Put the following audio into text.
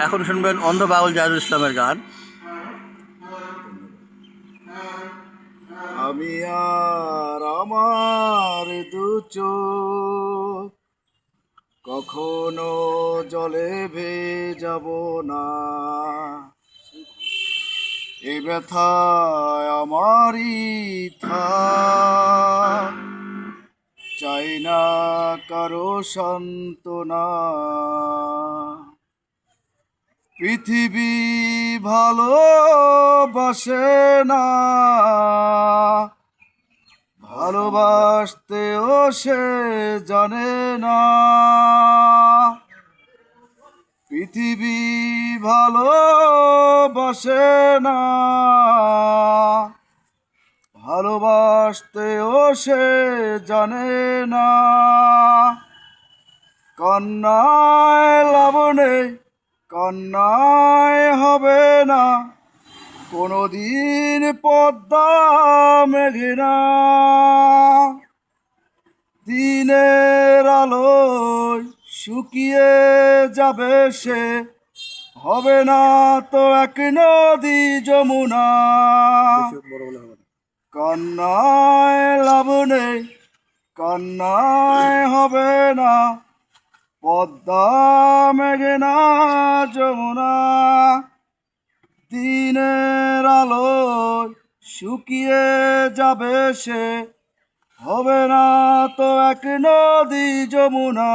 এখন শুনবেন অন্ধ পাগল জাহিদুল ইসলামের গান। আমি আর আমার দু চোখ কখনো জলে ভেজাব না, এ ব্যথায় আমারই থাক, চাই না কারো সান্ত্বনা। পৃথিবী ভালোবাসে না, ভালোবাসতেও সে জানে না। পৃথিবী ভালোবাসে না, ভালোবাসতেও সে জানে না। কান্নায় লাভ নেই, কান্নায় হবে না কোনদিন পদ্মা মেঘনা। দিনের আলোয় শুকিয়ে যাবে সে, হবে না তো এক নদী যমুনা। কান্নায় লাভ নেই, কান্নায় হবে না পদ্মা মেঘনা যমুনা। দিনের আলোয় শুকিয়ে যাবে সে, হবে না তো এক নদী যমুনা।